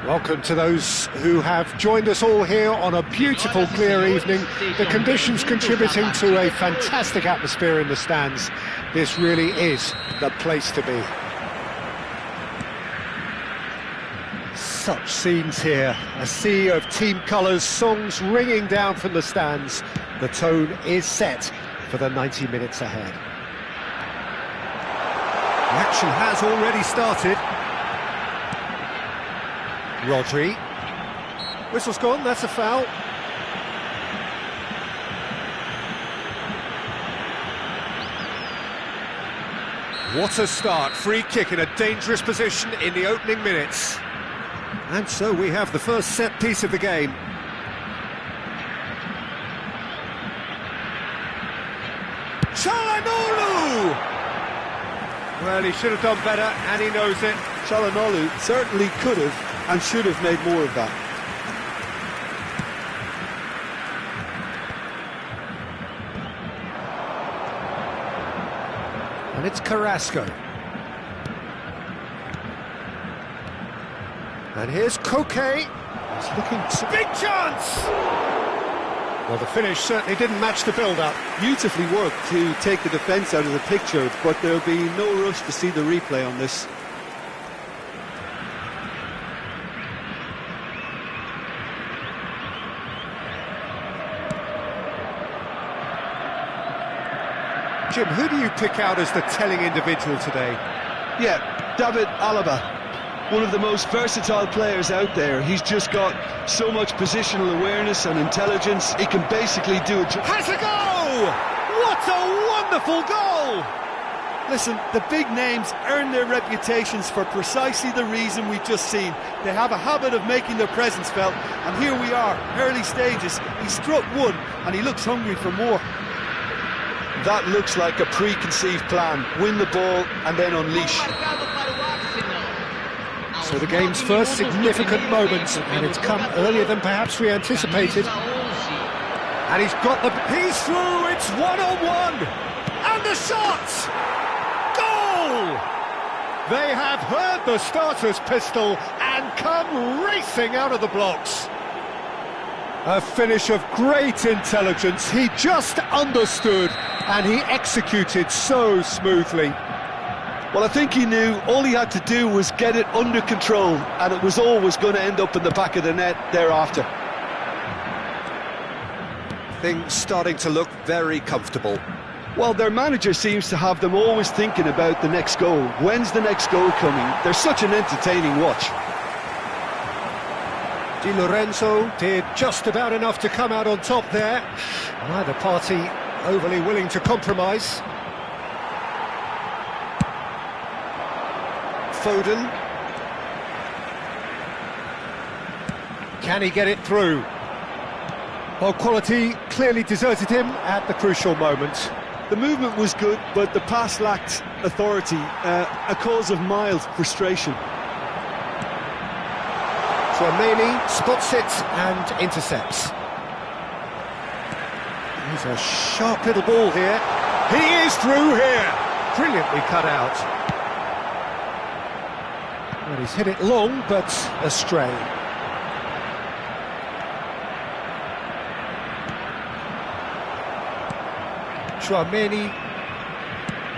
Welcome to those who have joined us all here on a beautiful, clear evening. The conditions contributing to a fantastic atmosphere in the stands. This really is the place to be. Such scenes here, a sea of team colours, songs ringing down from the stands. The tone is set for the 90 minutes ahead. The action has already started. Rodri. Whistle's gone, that's a foul. What a start, free kick in a dangerous position in the opening minutes. And so we have the first set piece of the game. Çalhanoğlu! Well, he should have done better, and he knows it. Çalhanoğlu certainly could have and should have made more of that. And it's Carrasco. And here's Koke. He's looking to... Big chance! Well, the finish certainly didn't match the build-up. Beautifully worked to take the defence out of the picture, but there'll be no rush to see the replay on this. Jim, who do you pick out as the telling individual today? Yeah, David Alaba. One of the most versatile players out there. He's just got so much positional awareness and intelligence. He can basically do it. Has a go! What a wonderful goal! Listen, the big names earn their reputations for precisely the reason we've just seen. They have a habit of making their presence felt, and here we are, early stages. He struck one, and he looks hungry for more. That looks like a preconceived plan. Win the ball and then unleash. So the game's first significant moment, and it's come earlier than perhaps we anticipated. And he's got the... He's through, it's one-on-one! And the shot! Goal! They have heard the starter's pistol and come racing out of the blocks. A finish of great intelligence. He just understood, and he executed so smoothly. Well, I think he knew all he had to do was get it under control, and it was always going to end up in the back of the net thereafter. Things starting to look very comfortable. Well, their manager seems to have them always thinking about the next goal. When's the next goal coming? They're such an entertaining watch. Di Lorenzo did just about enough to come out on top there. Neither party overly willing to compromise. Foden. Can he get it through? Well, quality clearly deserted him at the crucial moment. The movement was good, but the pass lacked authority, a cause of mild frustration. Tchouaméni spots it and intercepts. There's a sharp little ball here. He is through here! Brilliantly cut out. Well, he's hit it long, but astray. Tchouaméni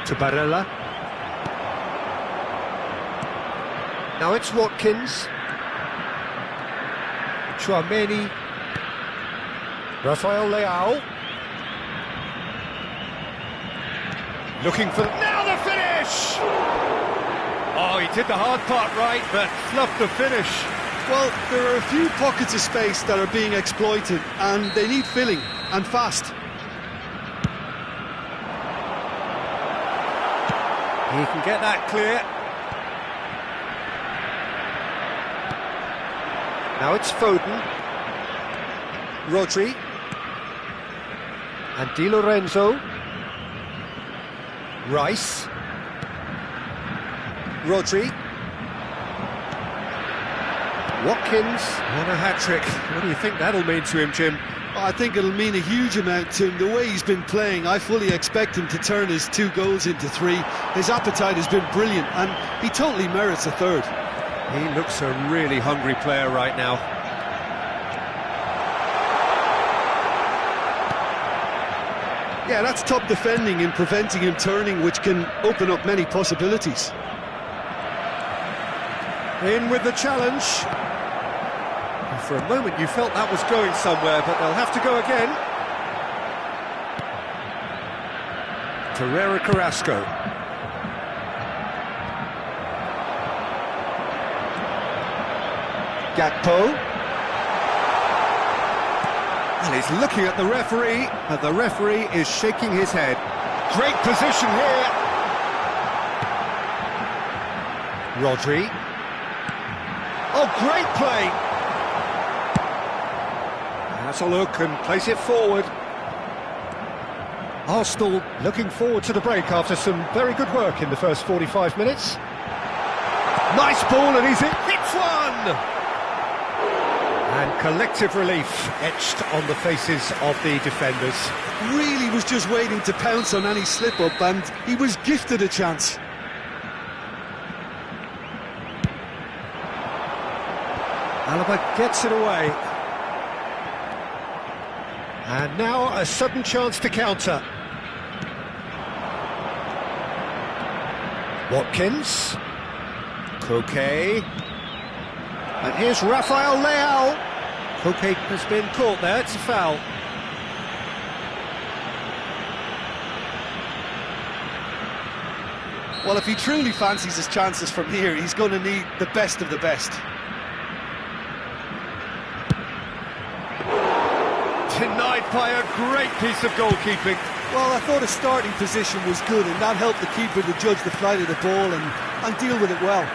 to Barella. Now it's Watkins. Tchouaméni. Rafael Leao. Looking for... Now the finish! Oh, he did the hard part right, but fluffed the finish. Well, there are a few pockets of space that are being exploited, and they need filling, and fast. He can get that clear. Now it's Foden. Rodri. And Di Lorenzo. Rice. Rodri. Watkins. And a hat-trick. What do you think that'll mean to him, Jim? I think it'll mean a huge amount to him. The way he's been playing, I fully expect him to turn his 2 goals into 3. His appetite has been brilliant, and he totally merits a third. He looks a really hungry player right now. Yeah, that's top defending and preventing him turning, which can open up many possibilities. In with the challenge. For a moment you felt that was going somewhere, but they'll have to go again. Torreira Carrasco. Gakpo. Well, he's looking at the referee, but the referee is shaking his head. Great position here. Rodri. Oh, great play. That's a look and place it forward. Arsenal looking forward to the break after some very good work in the first 45 minutes. Nice ball and he's hits one! And collective relief etched on the faces of the defenders. Really was just waiting to pounce on any slip-up, and he was gifted a chance. Alaba gets it away. And now a sudden chance to counter. Watkins. Koke. And here's Rafael Leao. Koke has been caught there, it's a foul. Well, if he truly fancies his chances from here, he's going to need the best of the best. Denied by a great piece of goalkeeping. Well, I thought his starting position was good, and that helped the keeper to judge the flight of the ball and deal with it well.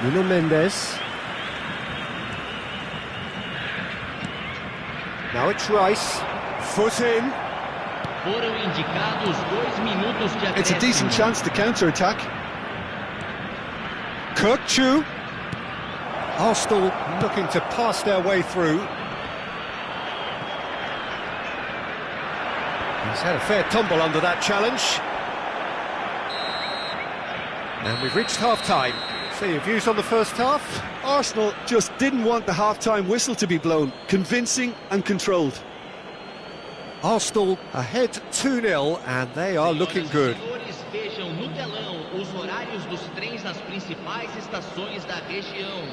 Nuno Mendes. Now it's Rice. Foot in. It's a decent chance to counter-attack. Kirkchu. Arsenal looking to pass their way through. He's had a fair tumble under that challenge. And we've reached half-time. So your views on the first half? Arsenal just didn't want the half-time whistle to be blown. Convincing and controlled. Arsenal ahead 2-0 and they are looking good. Vejam no telão os horários dos trens nas principais estações da região.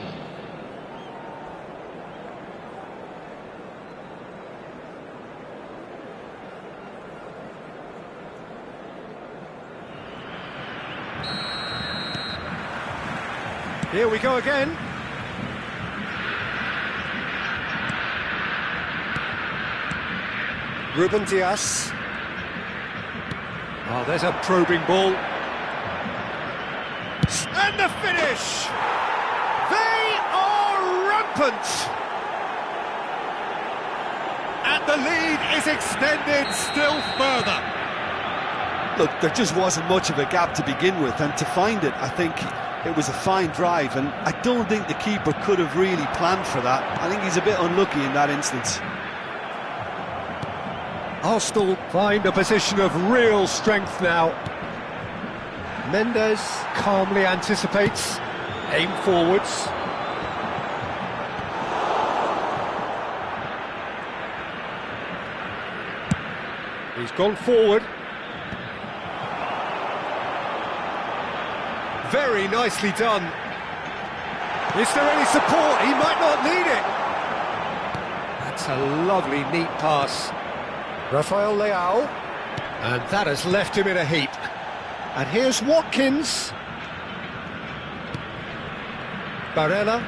Here we go again. Ruben Dias. Oh, there's a probing ball. And the finish! They are rampant! And the lead is extended still further. Look, there just wasn't much of a gap to begin with, and to find it, I think it was a fine drive, and I don't think the keeper could have really planned for that. I think he's a bit unlucky in that instance. Arsenal find a position of real strength now. Mendes calmly anticipates, aim forwards. He's gone forward. Very nicely done. Is there any support? He might not need it. That's a lovely, neat pass. Rafael Leao. And that has left him in a heap. And here's Watkins. Barella.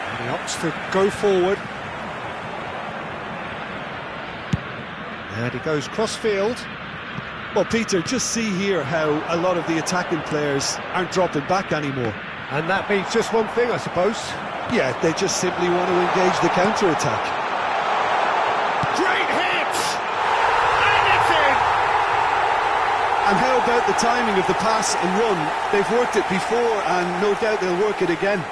And he opts to go forward. And he goes cross-field. Well, Peter, just see here how a lot of the attacking players aren't dropping back anymore. And that means just one thing, I suppose. Yeah, they just simply want to engage the counter-attack. Great hit! And it's in! And how about the timing of the pass and run? They've worked it before, and no doubt they'll work it again.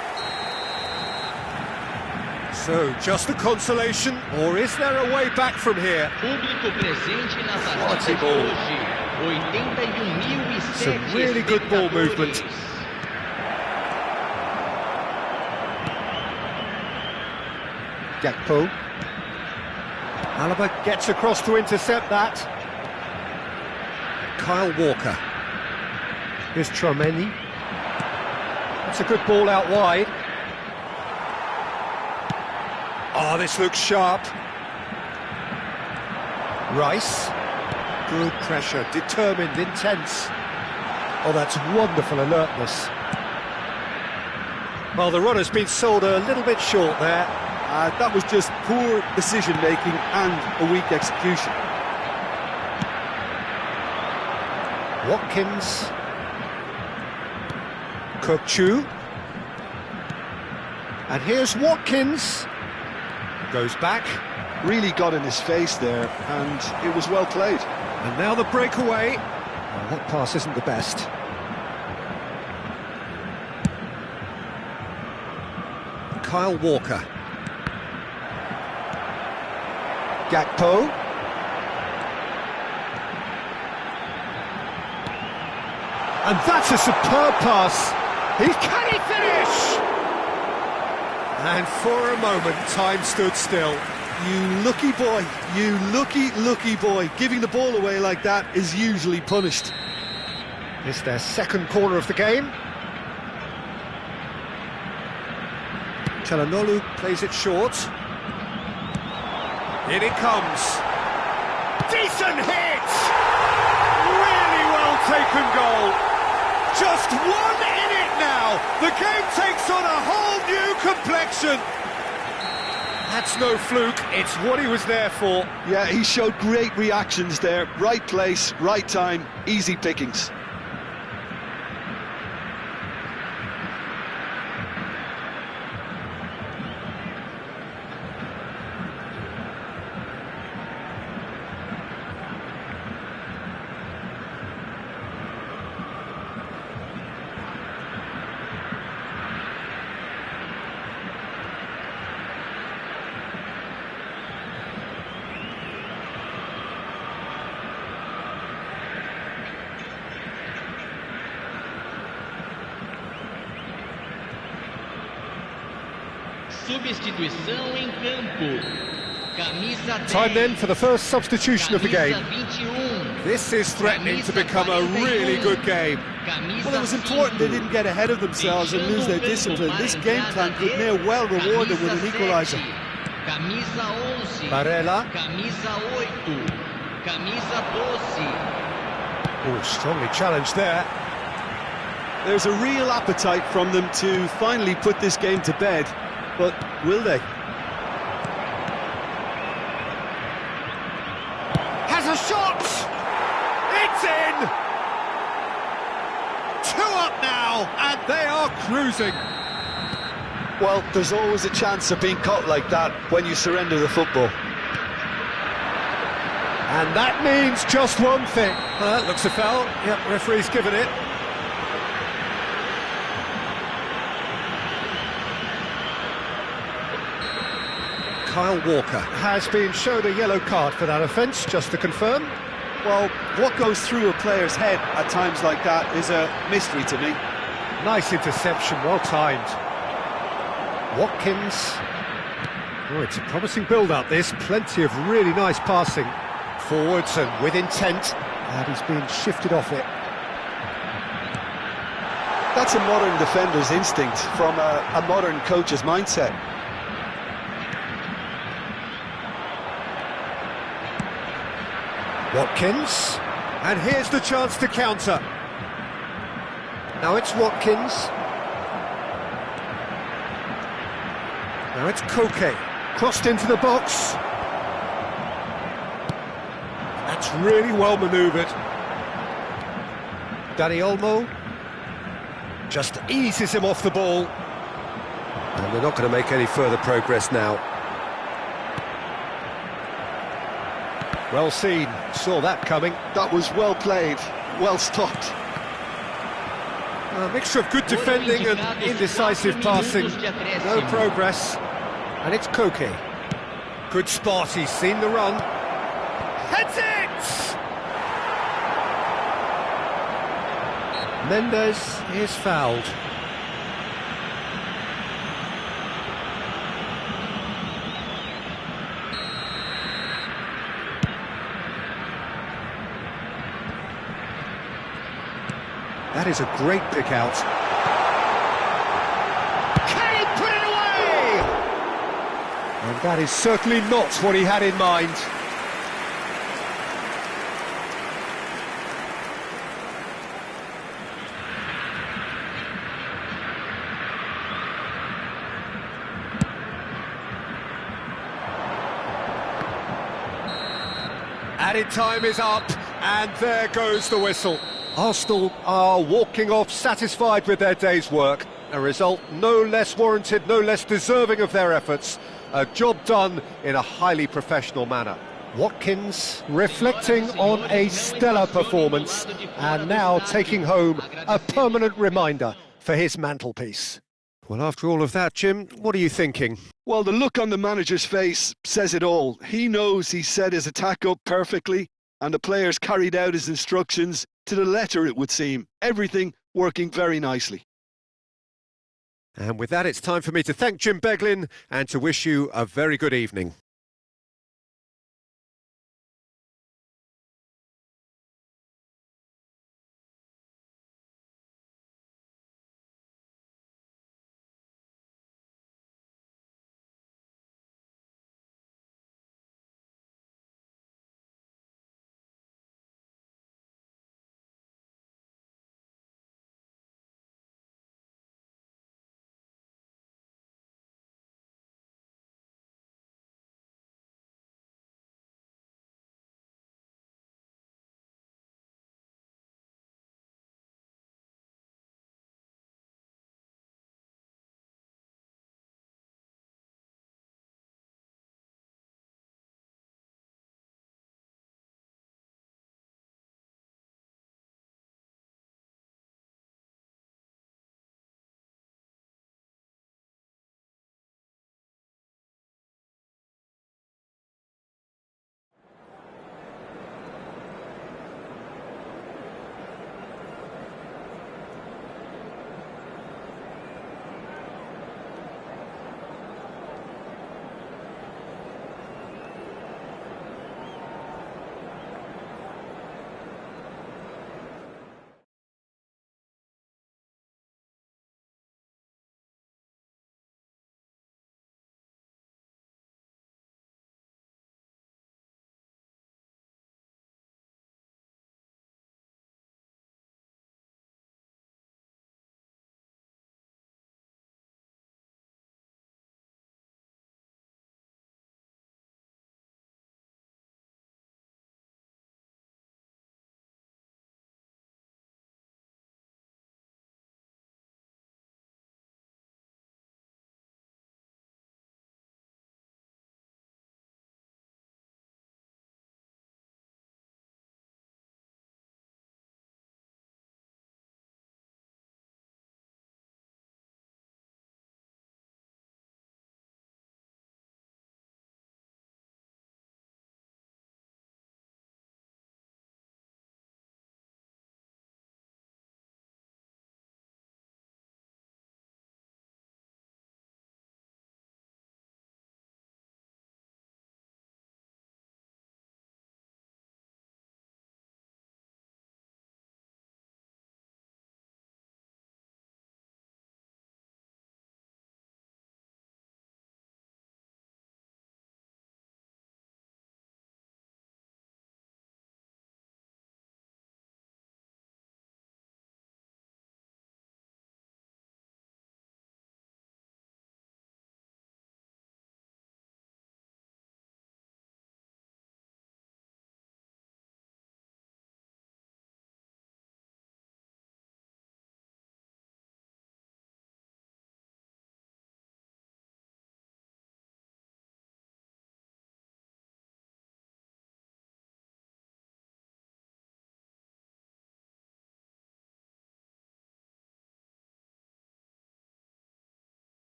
So, just the consolation, or is there a way back from here? Público presente na partida Quality de ball. hoje. 81.007 Some really good ball movement. Gakpo. Alaba gets across to intercept that. Kyle Walker. Here's Tchouaméni. That's a good ball out wide. Oh, this looks sharp. Rice. Good pressure, determined, intense. Oh, that's wonderful alertness. Well, the runner's been sold a little bit short there. That was just poor decision-making and a weak execution. Watkins. Kökçü. And here's Watkins. Goes back. Really got in his face there, and it was well played. And now the breakaway. Well, that pass isn't the best. Kyle Walker. Gakpo. And that's a superb pass. Can he finish? And for a moment, time stood still. You lucky boy, you lucky boy. Giving the ball away like that is usually punished. It's their second corner of the game. Çalhanoğlu plays it short. In it comes. Decent hit! Really well taken goal. Just one in it now. The game takes on a whole new complexion. That's no fluke, it's what he was there for. Yeah, he showed great reactions there. Right place, right time, easy pickings. Substituição em campo. Camisa 10. Time then for the first substitution of the game. Camisa 21. This is threatening to become a really good game. Well, it was important they didn't get ahead of themselves and lose their discipline. This game plan could may well reward them with an equaliser. Camisa 11. Barella. Camisa 8. Camisa 12. Oh, strongly challenged there. There's a real appetite from them to finally put this game to bed, but will they? Has a shot! It's in! 2 up now, and they are cruising. Well, there's always a chance of being caught like that when you surrender the football. And that means just one thing. That looks a foul. Yep, referee's given it. Kyle Walker has been shown a yellow card for that offence, just to confirm. Well, what goes through a player's head at times like that is a mystery to me. Nice interception, well timed. Watkins. Oh, it's a promising build-up, this. Plenty of really nice passing. Forwards and with intent. And he's been shifted off it. That's a modern defender's instinct from a modern coach's mindset. Watkins. And here's the chance to counter. Now it's Watkins. Now it's Koke. Crossed into the box. That's really well manoeuvred. Dani Olmo just eases him off the ball. And they're not going to make any further progress now. Well seen, saw that coming. That was well played, well stopped. A mixture of good defending and indecisive passing. No progress. And it's Koke. Good spot, he's seen the run. Heads it! Mendes is fouled. That is a great pick out. Can he put it away? And that is certainly not what he had in mind. Added time is up, and there goes the whistle. Arsenal are walking off satisfied with their day's work. A result no less warranted, no less deserving of their efforts. A job done in a highly professional manner. Watkins reflecting on a stellar performance and now taking home a permanent reminder for his mantelpiece. Well, after all of that, Jim, what are you thinking? Well, the look on the manager's face says it all. He knows he set his attack up perfectly, and the players carried out his instructions to the letter, it would seem. Everything working very nicely. And with that, it's time for me to thank Jim Beglin and to wish you a very good evening.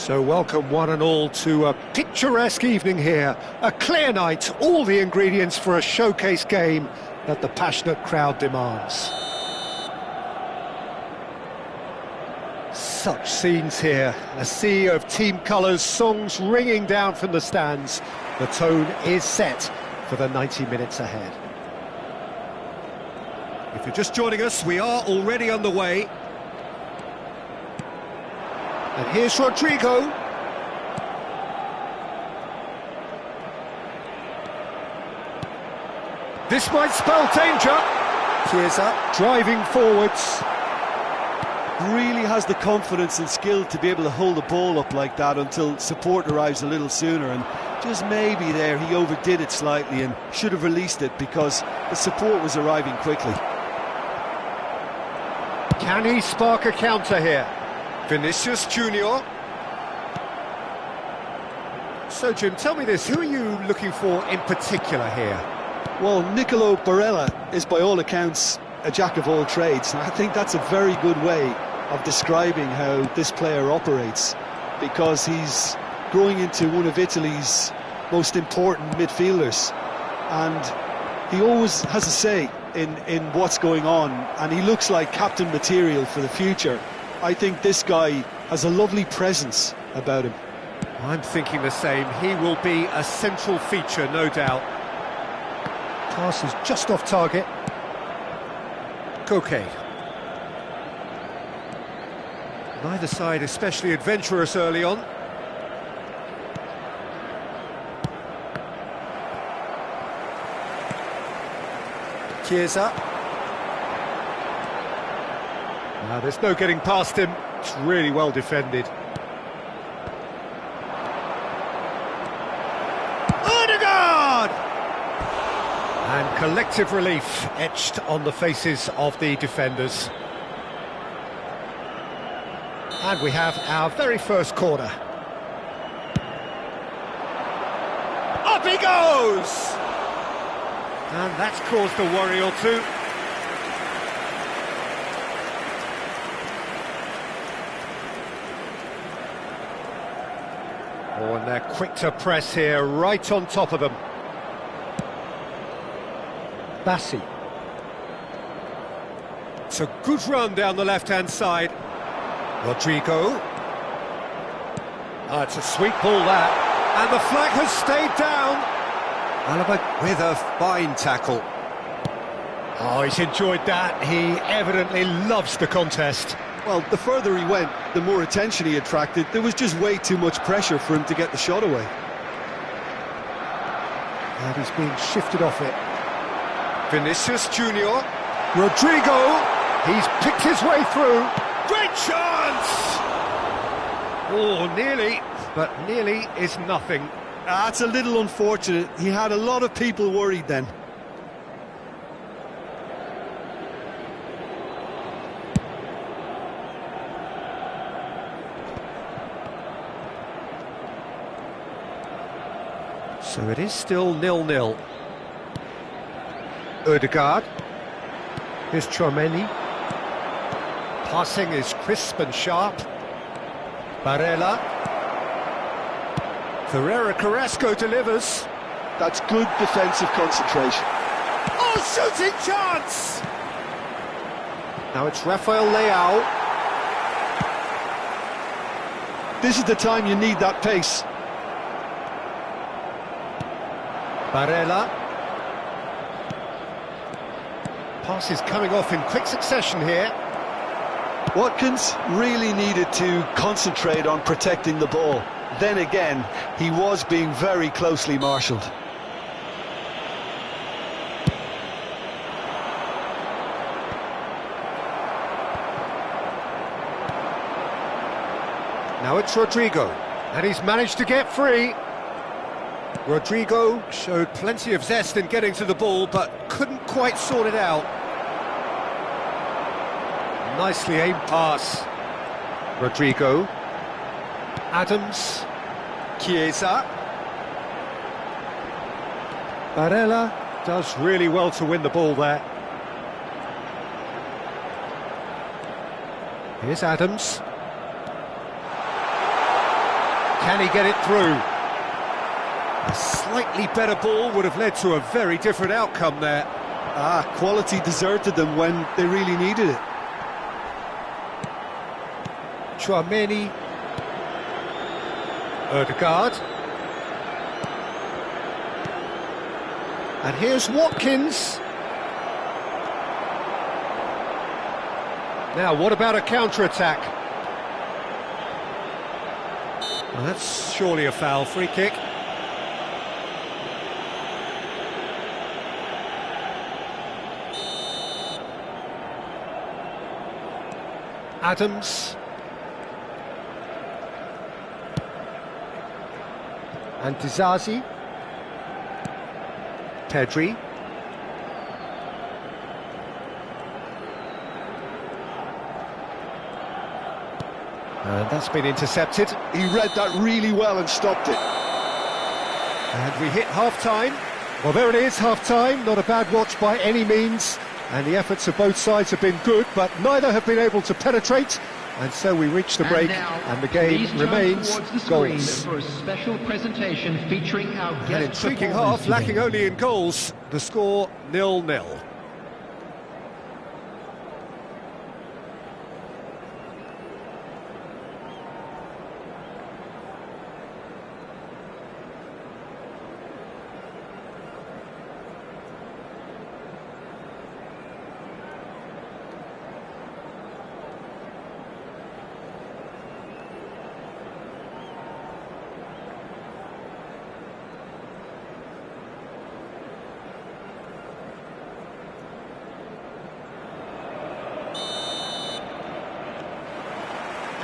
So welcome one and all to a picturesque evening here. A clear night, all the ingredients for a showcase game that the passionate crowd demands. Such scenes here, a sea of team colours, songs ringing down from the stands. The tone is set for the 90 minutes ahead. If you're just joining us, we are already underway. And here's Rodrigo. This might spell danger. Chiesa driving forwards. Really has the confidence and skill to be able to hold the ball up like that until support arrives a little sooner, and just maybe there he overdid it slightly and should have released it because the support was arriving quickly. Can he spark a counter here? Vinicius Junior. So Jim, tell me this, who are you looking for in particular here? Well, Nicolo Barella is by all accounts a jack of all trades, and I think that's a very good way of describing how this player operates, because he's growing into one of Italy's most important midfielders, and he always has a say in what's going on, and he looks like captain material for the future. I think this guy has a lovely presence about him. I'm thinking the same. He will be a central feature, no doubt. Pass is just off target. Koke. Neither side especially adventurous early on. Chiesa. Now there's no getting past him. It's really well defended. Odegaard! And collective relief etched on the faces of the defenders. And we have our very first corner. Up he goes! And that's caused a worry or two. Oh, and they're quick to press here, right on top of them. Bassi. It's a good run down the left-hand side. Rodrigo. Oh, it's a sweet ball, that. And the flag has stayed down. Alaba with a fine tackle. Oh, he's enjoyed that. He evidently loves the contest. Well, the further he went, the more attention he attracted. There was just way too much pressure for him to get the shot away. And he's being shifted off it. Vinicius Junior. Rodrigo. He's picked his way through. Great chance! Oh, nearly, but nearly is nothing. That's a little unfortunate. He had a lot of people worried then. So it is still 0-0. Odegaard. Here's Tchouaméni. Passing is crisp and sharp. Barella. Ferreira Carrasco delivers. That's good defensive concentration. Oh, shooting chance! Now it's Rafael Leao. This is the time you need that pace. Barella. Pass is coming off in quick succession here. Watkins really needed to concentrate on protecting the ball. Then again, he was being very closely marshalled. Now it's Rodrigo, and he's managed to get free. Rodrigo showed plenty of zest in getting to the ball, but couldn't quite sort it out. Nicely aimed pass. Rodrigo. Adams. Chiesa. Barella does really well to win the ball there. Here's Adams. Can he get it through? A slightly better ball would have led to a very different outcome there. Quality deserted them when they really needed it. Tchouaméni. Ødegaard. And here's Watkins. Now, what about a counter-attack? Well, that's surely a foul. Free kick. Adams. And Dizazi. Pedri. And that's been intercepted. He read that really well and stopped it. And we hit half-time. Well, there it is, half-time. Not a bad watch by any means. And the efforts of both sides have been good, but neither have been able to penetrate. And so we reach the break, and the game remains goals. For a special presentation featuring our guest An intriguing half, lacking only in goals. The score 0-0.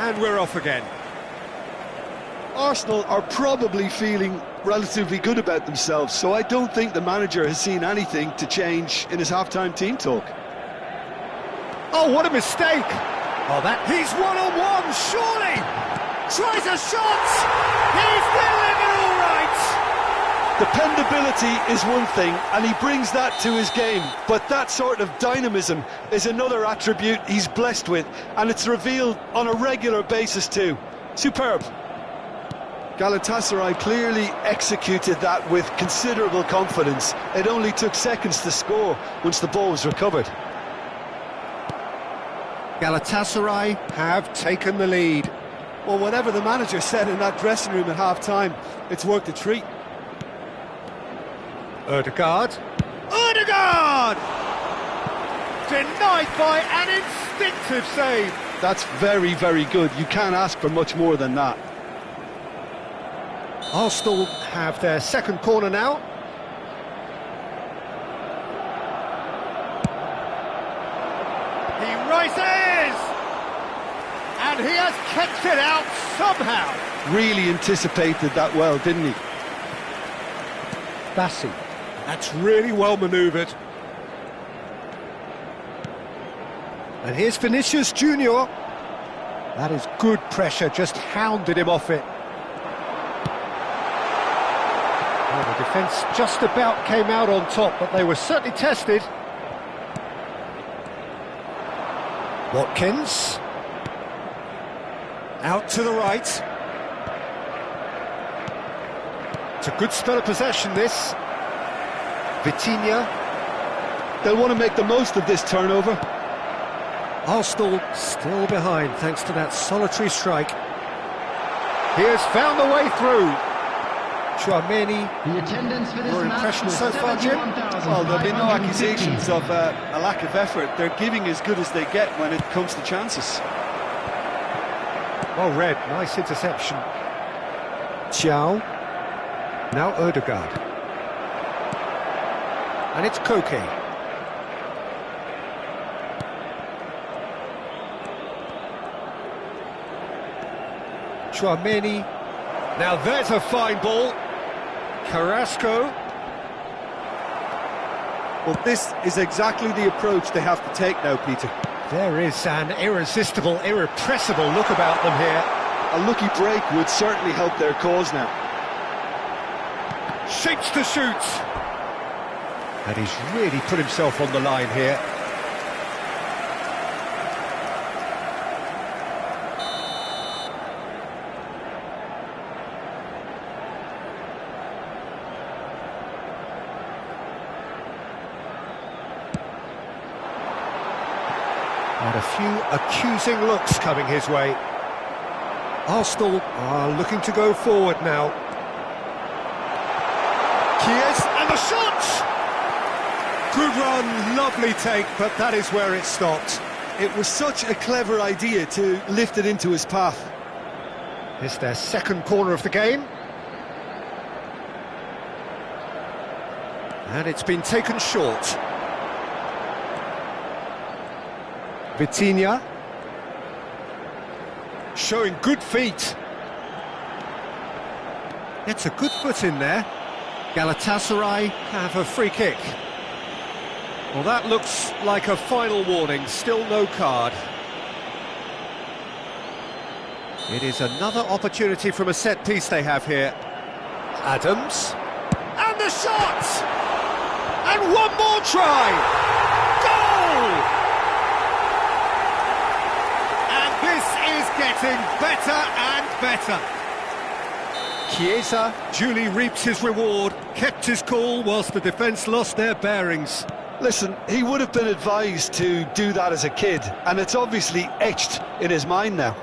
And we're off again. Arsenal are probably feeling relatively good about themselves, so I don't think the manager has seen anything to change in his half-time team talk. Oh, what a mistake! Oh, he's one-on-one, surely! Tries a shot! He's delivering all right! Dependability is one thing, and he brings that to his game, but that sort of dynamism is another attribute he's blessed with, and it's revealed on a regular basis too. Superb. Galatasaray clearly executed that with considerable confidence. It only took seconds to score once the ball was recovered. Galatasaray have taken the lead. Well, whatever the manager said in that dressing room at half-time, it's worked a treat. Ødegaard. Ødegaard! Denied by an instinctive save. That's very, very good. You can't ask for much more than that. Arsenal have their second corner now. He rises! And he has kept it out somehow. Really anticipated that well, didn't he? Bassi. That's really well manoeuvred. And here's Vinicius Junior. That is good pressure, just hounded him off it. Well, the defence just about came out on top, but they were certainly tested. Watkins. Out to the right. It's a good spell of possession, this. Vitinha. They'll want to make the most of this turnover. Arsenal still behind thanks to that solitary strike. He has found the way through. Tchouaméni. The attendance for this Your impression so far, Jim? Well, there'll be no accusations of a lack of effort. They're giving as good as they get when it comes to chances. Well read, nice interception. Thiaw. Now Ødegaard. And it's Koke. Tchouaméni. Now there's a fine ball. Carrasco. Well, this is exactly the approach they have to take now, Peter. There is an irresistible, irrepressible look about them here. A lucky break would certainly help their cause now. Shapes to shoot. And he's really put himself on the line here. And a few accusing looks coming his way. Arsenal are looking to go forward now. Chiesa and the shot! Good run, lovely take, but that is where it stopped. It was such a clever idea to lift it into his path. It's their second corner of the game. And it's been taken short. Vitinha. Showing good feet. It's a good foot in there. Galatasaray have a free kick. Well, that looks like a final warning. Still no card. It is another opportunity from a set piece they have here. Adams. And the shot! And one more try! Goal! And this is getting better and better. Chiesa duly reaps his reward, kept his cool whilst the defence lost their bearings. Listen, he would have been advised to do that as a kid, and it's obviously etched in his mind now.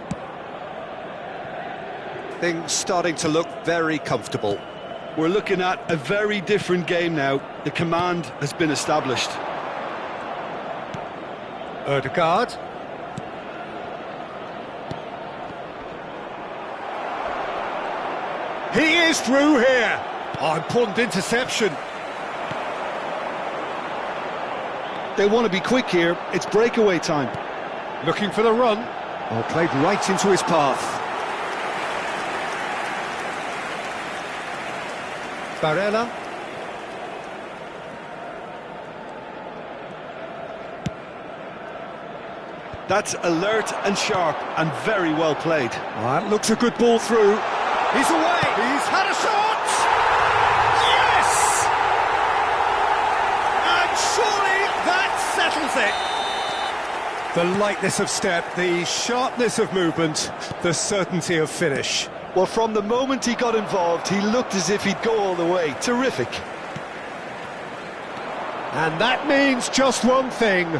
Things starting to look very comfortable. We're looking at a very different game now. The command has been established. Ødegaard. He is through here. Oh, important interception. They want to be quick here. It's breakaway time. Looking for the run. Oh, played right into his path. Barella. That's alert and sharp and very well played. Oh, that looks a good ball through. He's away. He's had a shot. Yes! And surely that settles it. The lightness of step, the sharpness of movement, the certainty of finish. Well, from the moment he got involved, he looked as if he'd go all the way. Terrific. And that means just one thing,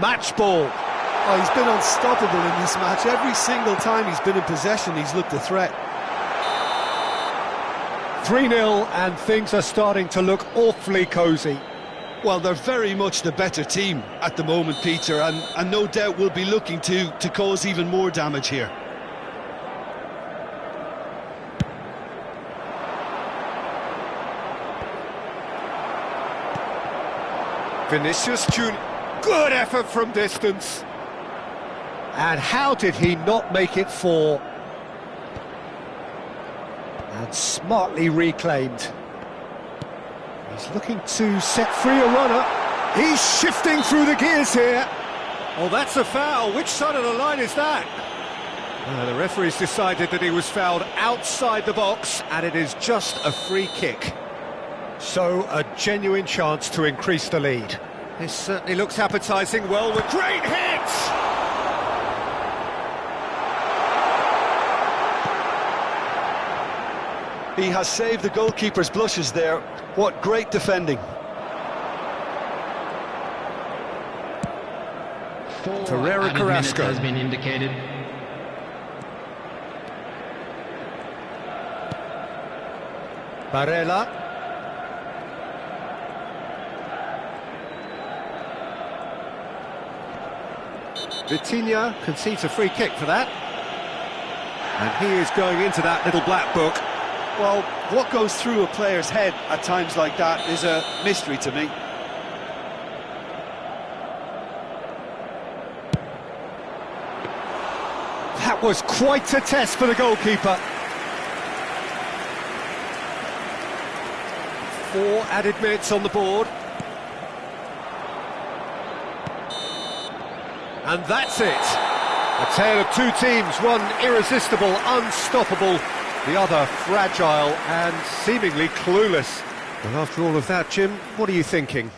match ball. Oh, he's been unstoppable in this match. Every single time he's been in possession, he's looked a threat. 3-0 and things are starting to look awfully cosy. Well, they're very much the better team at the moment, Peter, and no doubt will be looking to cause even more damage here. Vinicius Junior, good effort from distance. And how did he not make it 4? And smartly reclaimed. He's looking to set free a runner. He's shifting through the gears here. Oh, that's a foul. Which side of the line is that? The referee's decided that he was fouled outside the box, and it is just a free kick. So, a genuine chance to increase the lead. This certainly looks appetising. Well, with great hits! He has saved the goalkeeper's blushes there. What great defending. Torreira Carrasco has been indicated. Barella. Vitinha concedes a free kick for that. And he is going into that little black book. Well, what goes through a player's head at times like that is a mystery to me. That was quite a test for the goalkeeper. 4 added minutes on the board. And that's it. A tale of 2 teams, one irresistible, unstoppable, the other fragile and seemingly clueless. And after all of that, Jim, what are you thinking?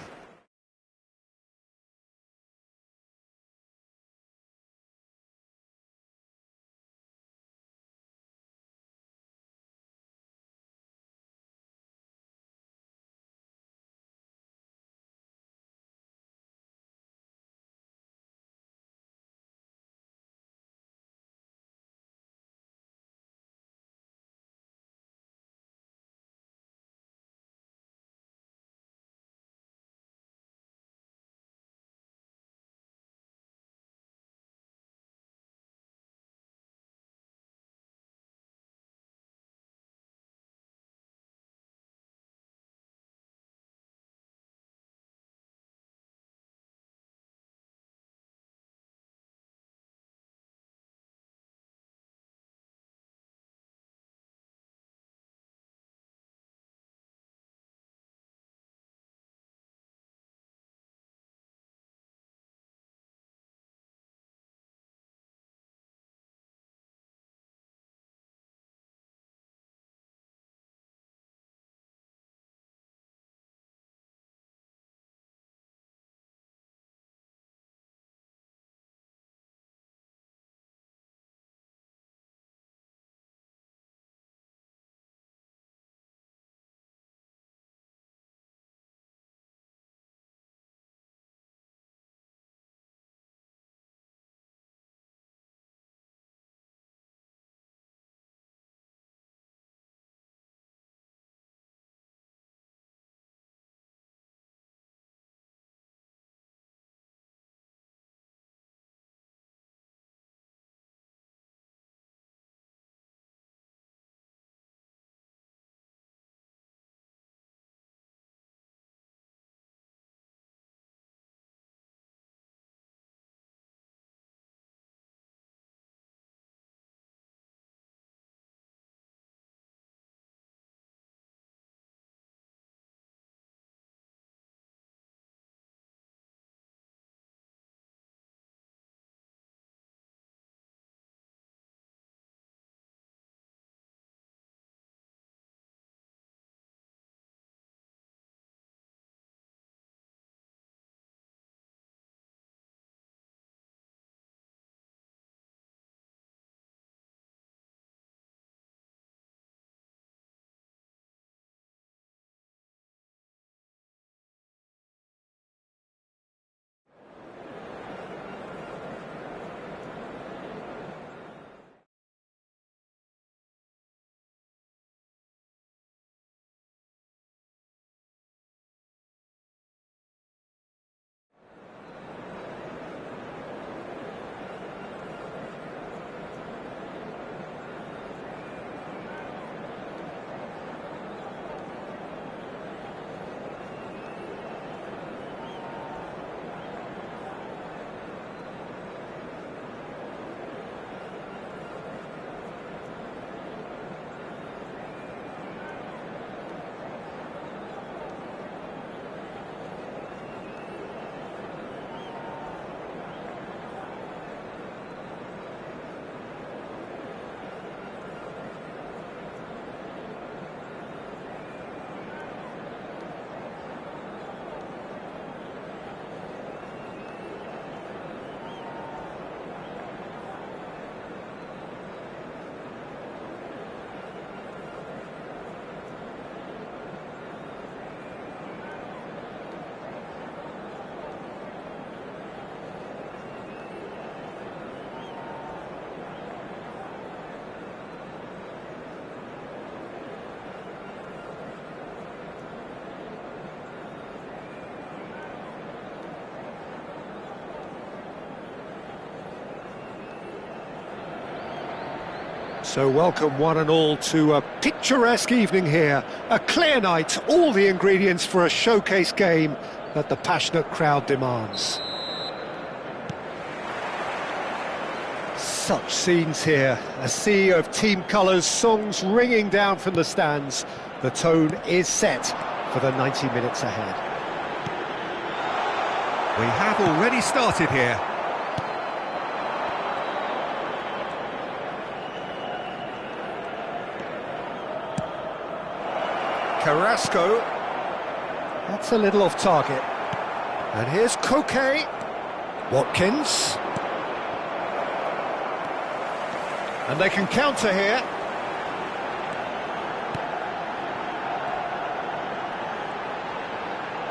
So welcome one and all to a picturesque evening here. A clear night, all the ingredients for a showcase game that the passionate crowd demands. Such scenes here, a sea of team colours, songs ringing down from the stands. The tone is set for the 90 minutes ahead. We have already started here. Carrasco, that's a little off target. And here's Koke, Watkins. And they can counter here.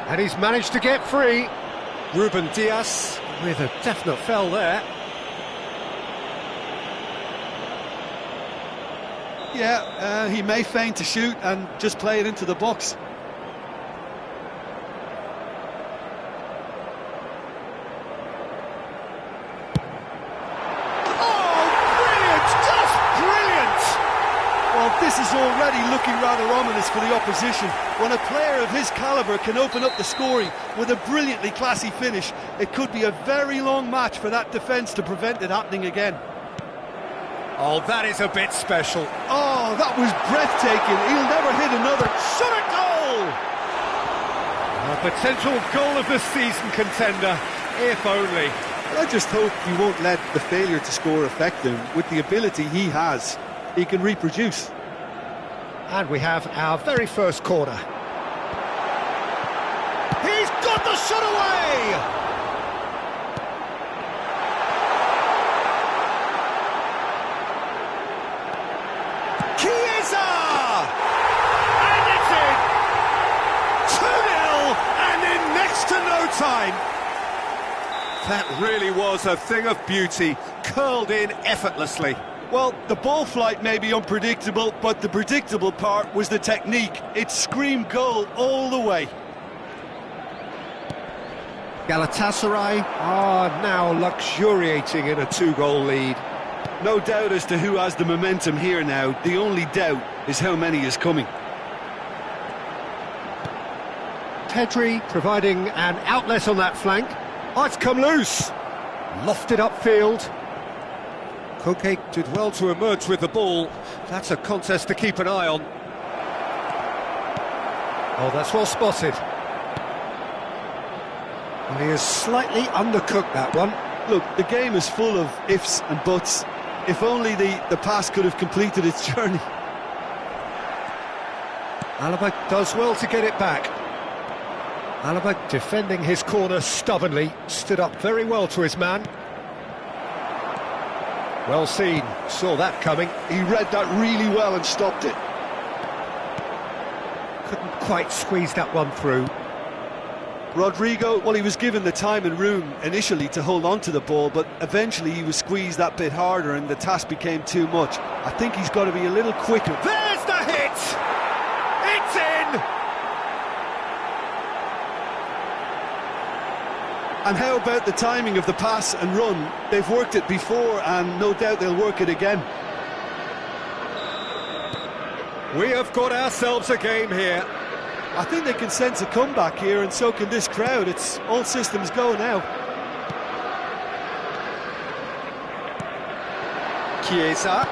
And he's managed to get free. Ruben Dias with a definite foul there. Yeah, he may feign to shoot and just play it into the box. Oh, brilliant! Just brilliant! Well, this is already looking rather ominous for the opposition. When a player of his calibre can open up the scoring with a brilliantly classy finish, it could be a very long match for that defence to prevent it happening again. Oh, that is a bit special. Oh, that was breathtaking. He'll never hit another. Shot a goal! A potential goal of the season contender, if only. I just hope he won't let the failure to score affect him. With the ability he has, he can reproduce. And we have our very first corner. He's got the shot away! Chiesa! And it's in! 2-0 and in next to no time. That really was a thing of beauty, curled in effortlessly. Well, the ball flight may be unpredictable, but the predictable part was the technique. It screamed goal all the way. Galatasaray are now luxuriating in a 2-goal lead. No doubt as to who has the momentum here now. The only doubt is how many is coming. Pedri providing an outlet on that flank. Oh, it's come loose. Lofted upfield. Koke did well to emerge with the ball. That's a contest to keep an eye on. Oh, that's well spotted. Well, he has slightly undercooked that one. Look, the game is full of ifs and buts. If only the pass could have completed its journey. Alaba does well to get it back. Alaba defending his corner stubbornly, stood up very well to his man. Well seen, saw that coming. He read that really well and stopped it. Couldn't quite squeeze that one through. Rodrigo, well, he was given the time and room initially to hold on to the ball, but eventually he was squeezed that bit harder and the task became too much. I think he's got to be a little quicker. There's the hit! It's in! And how about the timing of the pass and run? They've worked it before and no doubt they'll work it again. We have got ourselves a game here. I think they can sense a comeback here, and so can this crowd. It's all systems go now. Chiesa.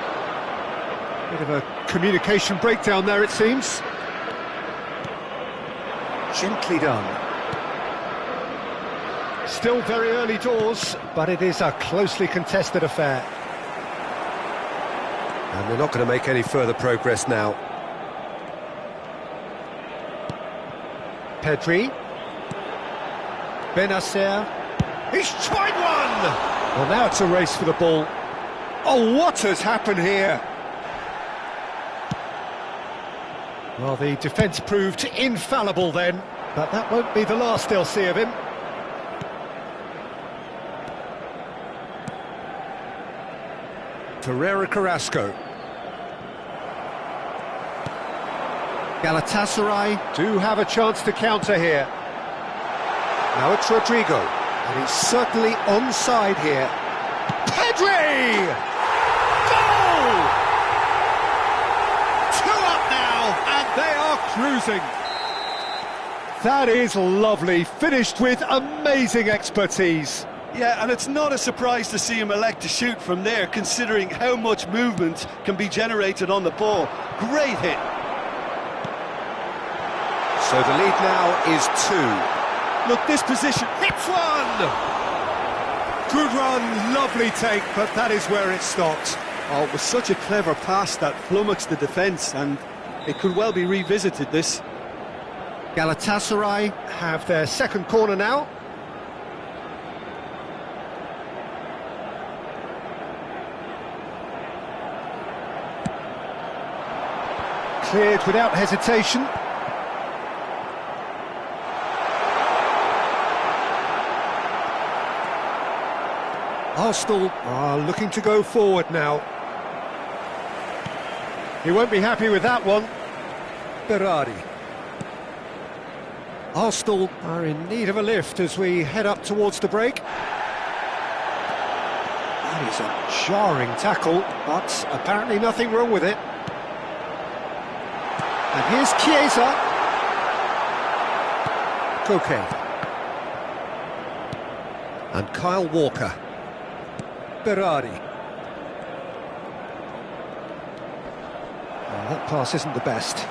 Bit of a communication breakdown there, it seems. Gently done. Still very early doors, but it is a closely contested affair. And they're not going to make any further progress now. Pedri. Benacer. He's tried one! Well, now it's a race for the ball. Oh, what has happened here? Well, the defence proved infallible then, but that won't be the last they'll see of him. Ferreira Carrasco. Galatasaray do have a chance to counter here. Now it's Rodrigo, and he's certainly onside here. Pedri! Goal! They are cruising. That is lovely, finished with amazing expertise. Yeah, and it's not a surprise to see him elect to shoot from there, considering how much movement can be generated on the ball. Great hit. So the lead now is 2. Look, this position. Hits one! Good run, lovely take, but that is where it stopped. Oh, it was such a clever pass that flummoxed the defence, and it could well be revisited, this. Galatasaray have their second corner now. Cleared without hesitation. Arsenal are looking to go forward now. He won't be happy with that one. Berardi. Arsenal are in need of a lift as we head up towards the break. That is a jarring tackle, but apparently nothing wrong with it. And here's Chiesa. Koke. And Kyle Walker. Berardi. Well, that pass isn't the best.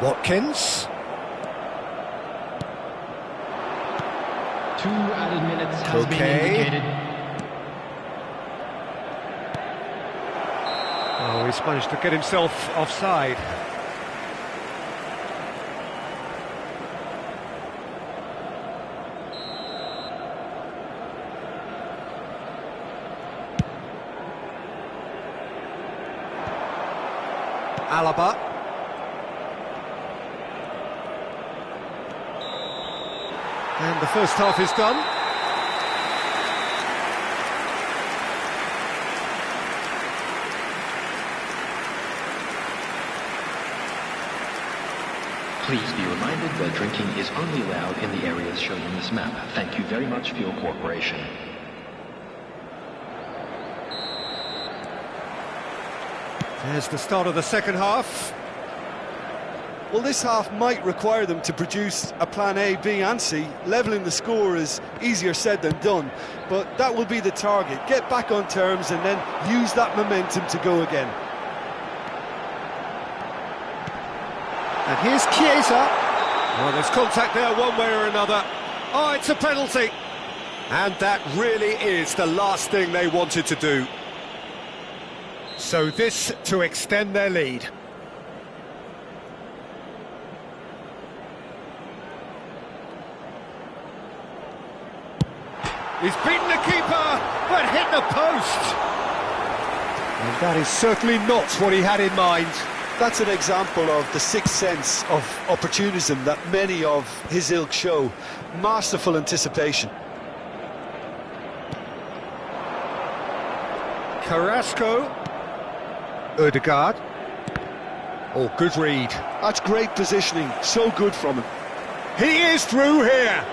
Watkins. 2 added minutes has been indicated. Oh, he's managed to get himself offside. Alaba. And the first half is done. Please be reminded that drinking is only allowed in the areas shown on this map. Thank you very much for your cooperation. There's the start of the second half. Well, this half might require them to produce a plan A, B and C. Levelling the score is easier said than done, but that will be the target. Get back on terms and then use that momentum to go again. And here's Chiesa. Well, there's contact there one way or another. Oh, it's a penalty. And that really is the last thing they wanted to do. So this to extend their lead. He's beaten the keeper, but hit the post. And that is certainly not what he had in mind. That's an example of the sixth sense of opportunism that many of his ilk show. Masterful anticipation. Carrasco. Ødegaard. Oh, good read. That's great positioning, so good from him. He is through here.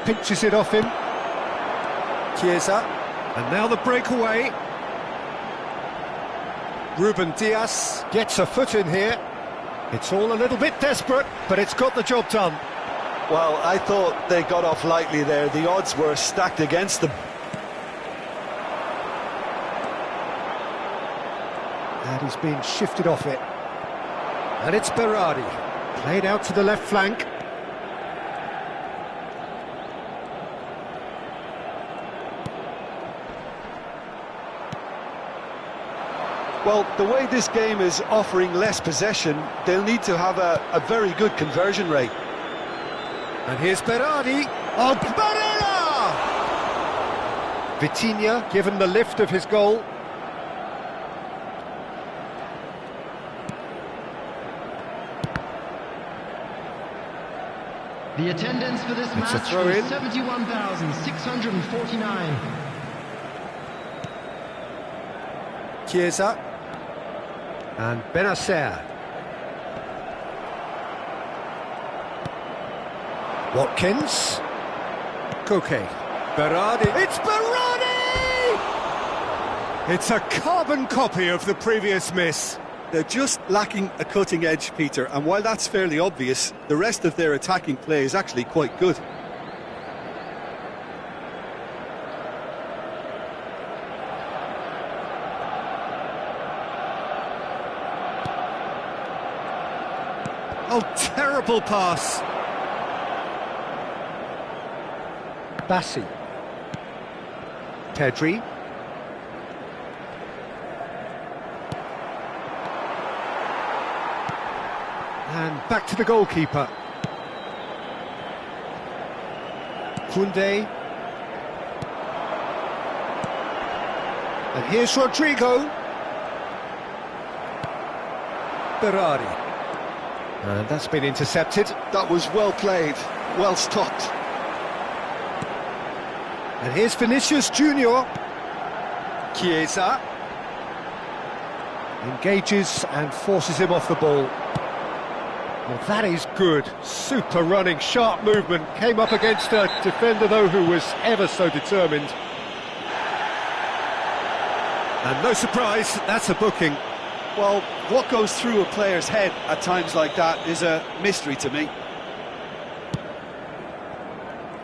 Pinches it off him. Chiesa. And now the breakaway. Ruben Dias gets a foot in here. It's all a little bit desperate, but it's got the job done. Well, I thought they got off lightly there. The odds were stacked against them. And he's been shifted off it. And it's Berardi. Played out to the left flank. Well, the way this game is offering less possession, they'll need to have a very good conversion rate. And here's Berardi. Oh, Barella! Vitinha given the lift of his goal. The attendance for this match was 71,649. Chiesa. And Benacer. Watkins. Koke. Berardi. It's Berardi! It's a carbon copy of the previous miss. They're just lacking a cutting edge, Peter, and while that's fairly obvious, the rest of their attacking play is actually quite good. Oh, terrible pass. Bassi. Pedri. And back to the goalkeeper. Koundé. And here's Rodrigo. Berardi. And that's been intercepted. That was well played, well stopped. And here's Vinicius Junior. Chiesa. Engages and forces him off the ball. Well, that is good. Super running, sharp movement. Came up against a defender, though, who was ever so determined. And no surprise, that's a booking. Well, what goes through a player's head at times like that is a mystery to me.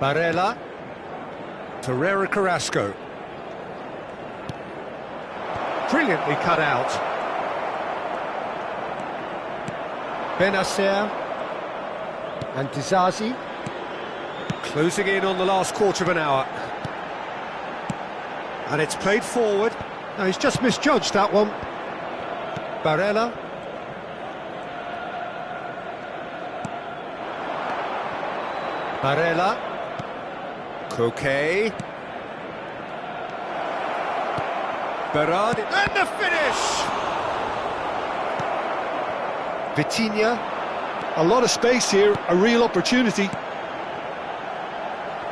Barella. Torreira Carrasco. Brilliantly cut out. Benacer and Dizazi closing in on the last quarter of an hour. And it's played forward. No, he's just misjudged that one. Barella. Barella. Koke. Berardi. And the finish! Vitinha. A lot of space here, a real opportunity.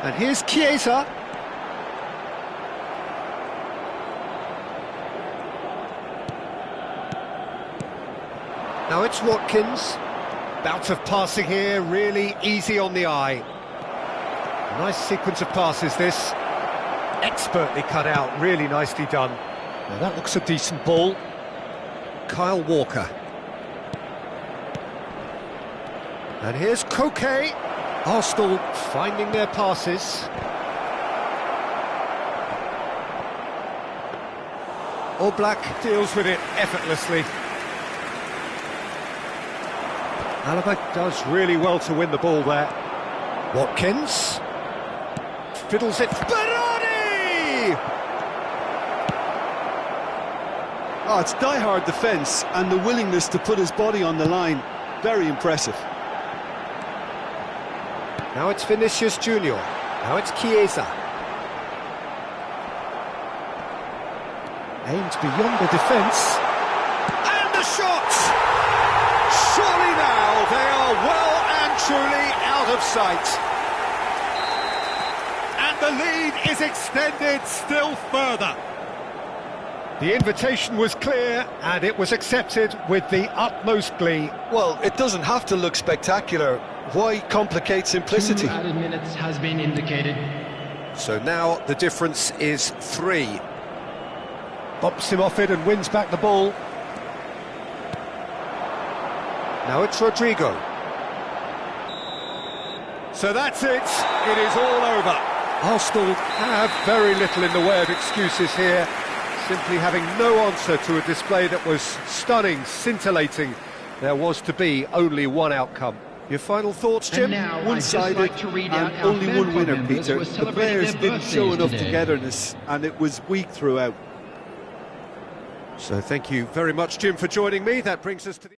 And here's Chiesa. Now it's Watkins. Bout of passing here, really easy on the eye. Nice sequence of passes this. Expertly cut out, really nicely done. Now that looks a decent ball. Kyle Walker. And here's Koke. Arsenal finding their passes. Oblak deals with it effortlessly. Alaba does really well to win the ball there. Watkins. Fiddles it. Berardi! Oh, it's die-hard defence and the willingness to put his body on the line. Very impressive. Now it's Vinicius Junior. Now it's Chiesa. Aimed beyond the defence. And the shot! Surely now they are well and truly out of sight. And the lead is extended still further. The invitation was clear and it was accepted with the utmost glee. Well, it doesn't have to look spectacular. Why complicate simplicity? 2 added minutes has been indicated. So now the difference is 3. Bumps him off it and wins back the ball. Now it's Rodrigo. So that's it. It is all over. Arsenal have very little in the way of excuses here. Simply having no answer to a display that was stunning, scintillating. There was to be only one outcome. Your final thoughts, Jim? One-sided and only one winner, Peter. The players didn't show enough togetherness and it was weak throughout. So thank you very much, Jim, for joining me. That brings us to the